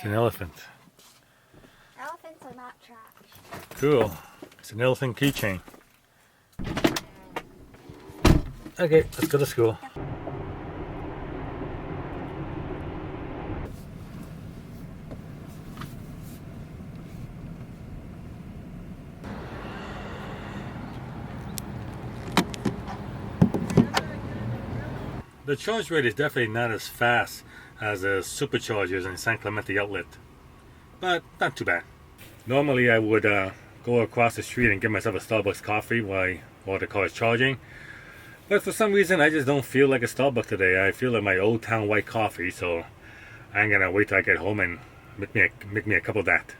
It's an elephant. Elephants are not trash. Cool. It's an elephant keychain. Okay, let's go to school. The charge rate is definitely not as fast as the superchargers in San Clemente outlet, but not too bad. Normally I would go across the street and get myself a Starbucks coffee while the car is charging, but for some reason I just don't feel like a Starbucks today. I feel like my Old Town white coffee, so I'm gonna wait till I get home and make me a cup of that.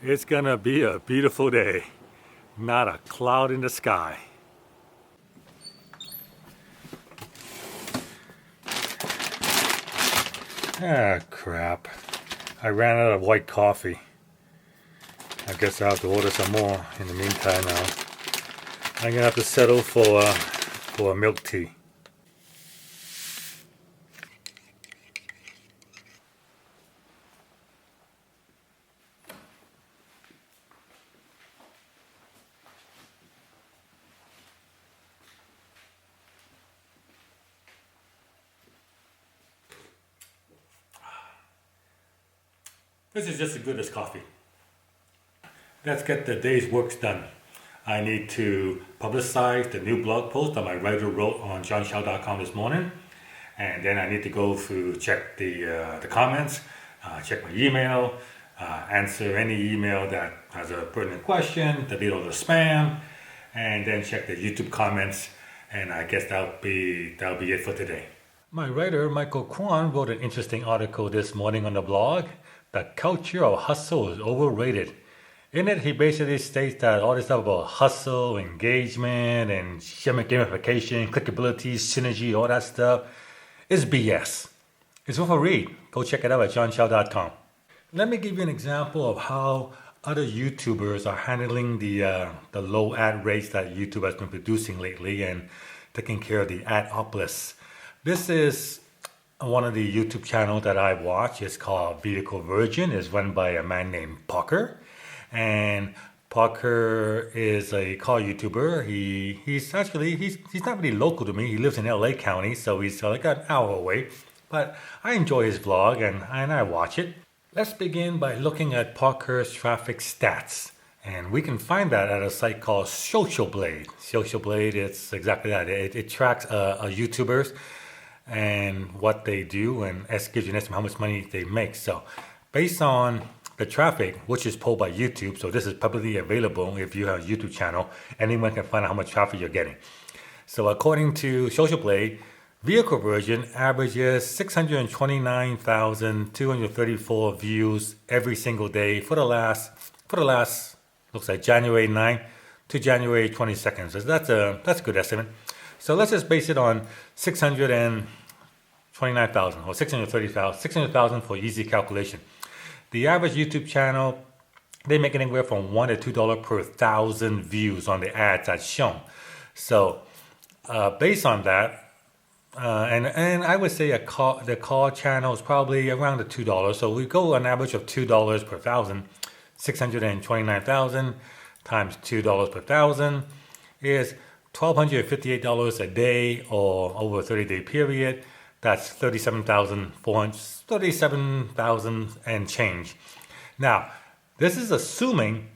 It's gonna be a beautiful day. Not a cloud in the sky. Ah, crap. I ran out of white coffee. I guess I'll have to order some more in the meantime now. I'm gonna have to settle for a milk tea. This is just as good as coffee. Let's get the day's works done. I need to publicize the new blog post that my writer wrote on johnchow.com this morning. And then I need to go through, check the comments, check my email, answer any email that has a pertinent question, delete all the spam, and then check the YouTube comments. And I guess that'll be it for today. My writer, Michael Kwan, wrote an interesting article this morning on the blog. The culture of hustle is overrated. In it, he basically states that all this stuff about hustle, engagement, and gamification, clickability, synergy, all that stuff is BS. It's worth a read. Go check it out at johnchow.com. Let me give you an example of how other YouTubers are handling the low ad rates that YouTube has been producing lately and taking care of the ad-oplists. This is one of the YouTube channels that I watch. It's called Vehicle Virgin. It's run by a man named Parker. And Parker is a car YouTuber. He's not really local to me. He lives in LA County, so he's like an hour away. But I enjoy his vlog and I watch it. Let's begin by looking at Parker's traffic stats. And we can find that at a site called Social Blade. Social Blade, it's exactly that. It tracks YouTubers and what they do, and it gives you an estimate how much money they make. So based on the traffic, which is pulled by YouTube, so this is publicly available. If you have a YouTube channel, anyone can find out how much traffic you're getting. So according to Social Blade, Vehicle Version averages 629,234 views every single day for the last looks like January 9th to January 22nd. So that's a good estimate. So let's just base it on 629,000 or 630,000, 600,000 for easy calculation. The average YouTube channel, they make anywhere from $1 to $2 per 1,000 views on the ads that's shown. So based on that, and I would say the car channel is probably around the $2. So we go an average of $2 per 1,000. 629,000 times $2 per 1,000 is $1,258 a day, or over a 30-day period. That's 37,000 and change. Now, this is assuming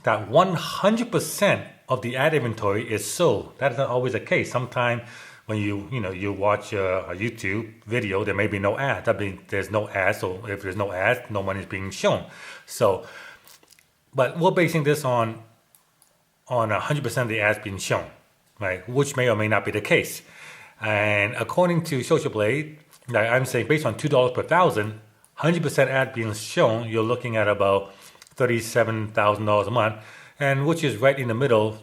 that 100% of the ad inventory is sold. That is not always the case. Sometimes when you watch a YouTube video, there may be no ad. That means there's no ads. So if there's no ads, no money is being shown. So, but we're basing this on 100% of the ads being shown, right? Which may or may not be the case. And according to Social Blade, like I'm saying, based on $2 per 1,000, 100% ad being shown, you're looking at about $37,000 a month, and which is right in the middle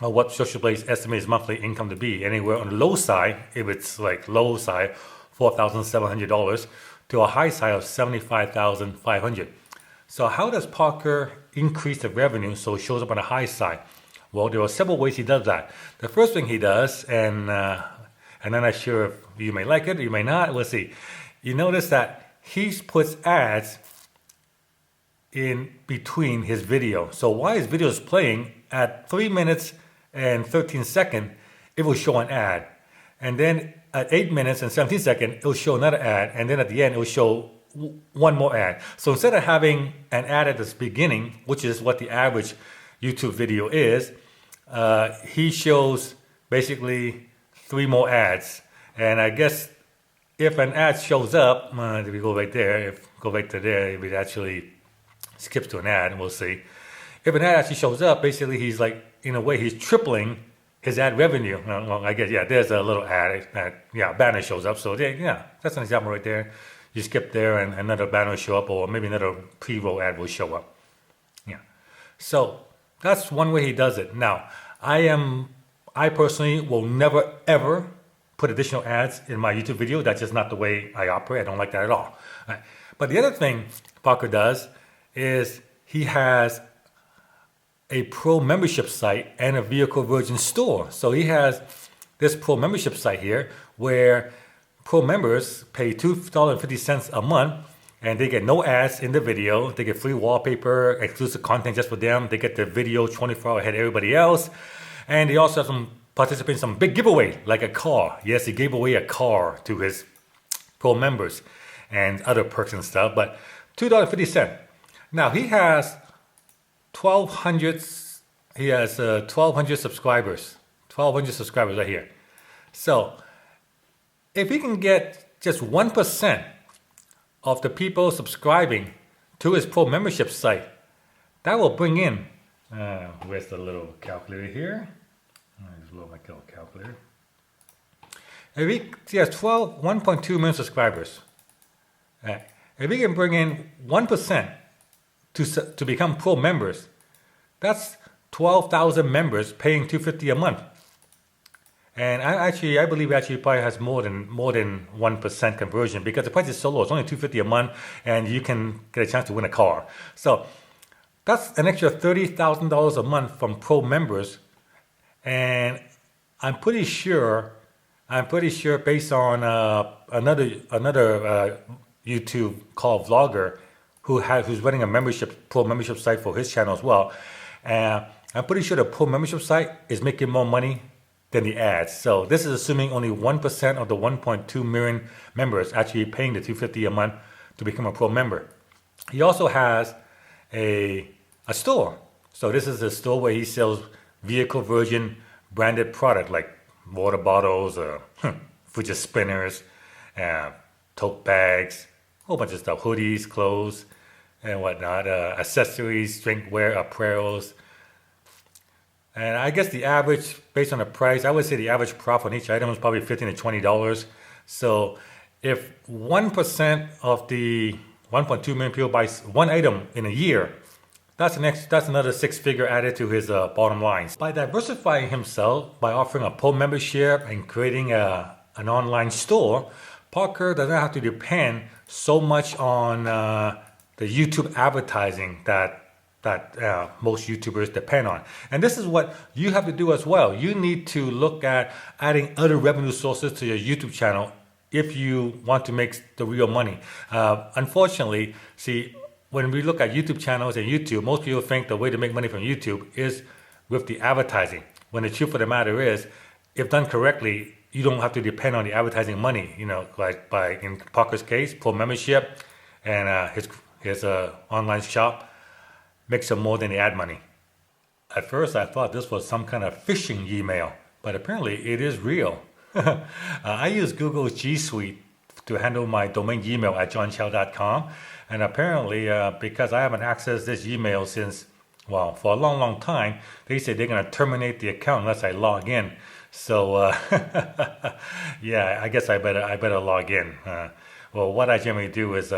of what Social Blade's estimates monthly income to be. Anywhere on the low side, if it's like low side, $4,700 to a high side of 75,500. So how does Parker increase the revenue so it shows up on the high side? Well, there are several ways he does that. The first thing he does, and I'm not sure if you may like it or you may not, we'll see. You notice that he puts ads in between his video. So while his video is playing at 3 minutes and 13 seconds, it will show an ad. And then at 8 minutes and 17 seconds, it will show another ad. And then at the end, it will show one more ad. So instead of having an ad at the beginning, which is what the average YouTube video is, he shows basically 3 more ads. And I guess if an ad shows up, if we go right there, go right to there, if it actually skips to an ad, and we'll see. If an ad actually shows up, basically he's like, in a way, he's tripling his ad revenue. Well, I guess, yeah, there's a little ad, banner shows up. So yeah, that's an example right there. You skip there and another banner will show up, or maybe another pre-roll ad will show up. Yeah. So that's one way he does it. Now, I personally will never ever put additional ads in my YouTube video. That's just not the way I operate. I don't like that at all. Right. But the other thing Parker does is he has a pro membership site and a vehicle version store. So he has this pro membership site here where pro members pay $2.50 a month and they get no ads in the video. They get free wallpaper, exclusive content just for them. They get the video 24 hours ahead of everybody else. And they also have participate in some big giveaway, like a car. Yes, he gave away a car to his pro members and other perks and stuff, but $2.50. Now he has 1,200 subscribers. 1,200 subscribers right here. So if he can get just 1% of the people subscribing to his pro membership site, that will bring in, where's the little calculator here? Just load my little calculator. If he has 1.2 million subscribers. If he can bring in 1% to become pro members, that's 12,000 members paying $250 a month. And I believe actually probably has more than 1% conversion because the price is so low. It's only $250 a month, and you can get a chance to win a car. So that's an extra $30,000 a month from pro members. And I'm pretty sure based on another YouTube called Vlogger who's running a pro membership site for his channel as well. I'm pretty sure the pro membership site is making more money than the ads. So this is assuming only 1% of the 1.2 million members actually paying the $250 a month to become a pro member. He also has a store. So this is a store where he sells vehicle version branded product like water bottles, fidget spinners, tote bags, a whole bunch of stuff, hoodies, clothes, and whatnot, accessories, drinkware, apparels. And I guess the average, based on the price, I would say the average profit on each item is probably $15 to $20. So if 1% of the 1.2 million people buy one item in a year, that's another 6-figure added to his bottom line. By diversifying himself, by offering a pro membership and creating an online store, Parker doesn't have to depend so much on the YouTube advertising that most YouTubers depend on. And this is what you have to do as well. You need to look at adding other revenue sources to your YouTube channel if you want to make the real money. Unfortunately, see, when we look at YouTube channels and YouTube, most people think the way to make money from YouTube is with the advertising. When the truth of the matter is, if done correctly, you don't have to depend on the advertising money. You know, like in Parker's case, pro membership and his online shop makes him more than the ad money. At first, I thought this was some kind of phishing email, but apparently it is real. I use Google's G Suite to handle my domain email at johnchow.com. And apparently, because I haven't accessed this email since, well, for a long, long time, they say they're going to terminate the account unless I log in. So, yeah, I guess I better log in. Well, what I generally do is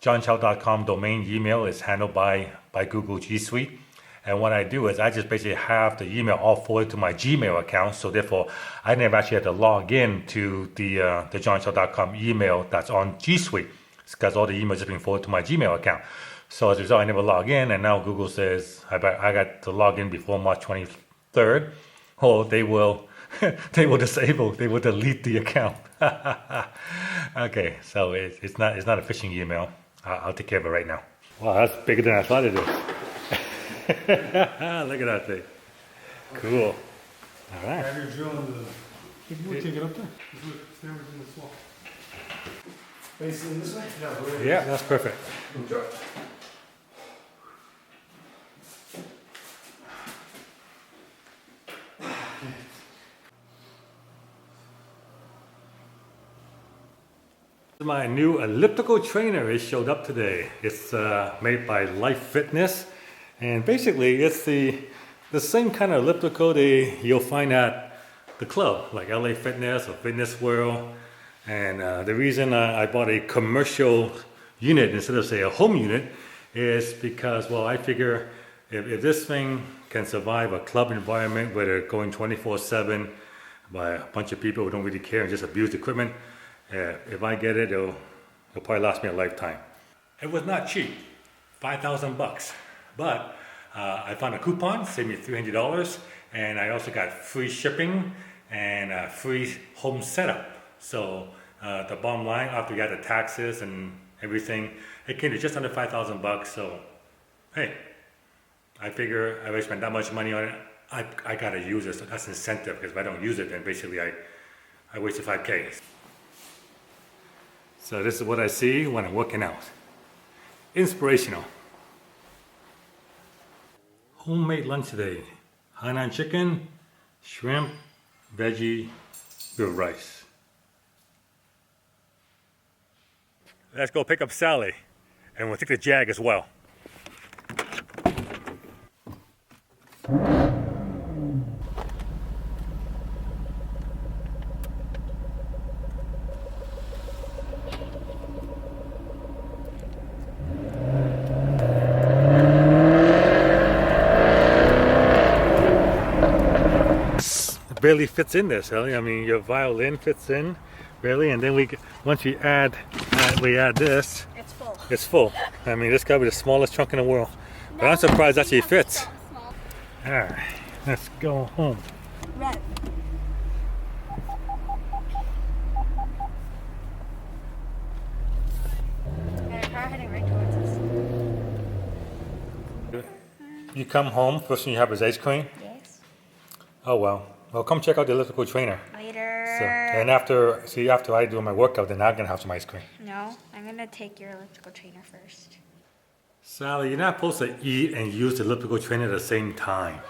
johnchow.com domain email is handled by Google G Suite. And what I do is I just basically have the email all forwarded to my Gmail account. So therefore, I never actually had to log in to the johnchow.com email that's on G Suite. It's because all the emails just being forwarded to my Gmail account. So as a result, I never log in, and now Google says I got to log in before March 23rd. Oh, they will they will delete the account. Okay, so it's not a phishing email. I'll take care of it right now. Wow, that's bigger than I thought it is. Look at that thing. Cool. All right. Have your drill into the. We'll take it up there. Stand within this wall. Facing this way? Yeah. Yeah, that's perfect. My new elliptical trainer is showed up today. It's made by Life Fitness, and basically it's the same kind of elliptical you'll find at the club, like LA Fitness or Fitness World. And the reason I bought a commercial unit instead of, say, a home unit is because, well, I figure if this thing can survive a club environment where they're going 24/7 by a bunch of people who don't really care and just abuse the equipment, if I get it, it'll probably last me a lifetime. It was not cheap, $5,000, but I found a coupon, saved me $300, and I also got free shipping and free home setup. So the bottom line, after we got the taxes and everything, it came to just under $5,000. So hey, I figure I already spent that much money on it. I gotta use it. So that's incentive, because if I don't use it, then basically I wasted $5K. So this is what I see when I'm working out. Inspirational. Homemade lunch today. Hainan chicken, shrimp, veggie, with rice. Let's go pick up Sally, and we'll take the Jag as well. Barely fits in there, Sally. I mean, your violin fits in barely, and then once we add this, It's full. it's full. I mean, this could be the smallest trunk in the world, but I'm surprised that actually fits. All right, let's go home. Red. And a car heading right towards us. You come home, first thing you have is ice cream. Yes. Oh well. Well, come check out the elliptical trainer. Later. So, and after I do my workout, then I'm gonna have some ice cream. No, I'm gonna take your elliptical trainer first. Sally, you're not supposed to eat and use the elliptical trainer at the same time.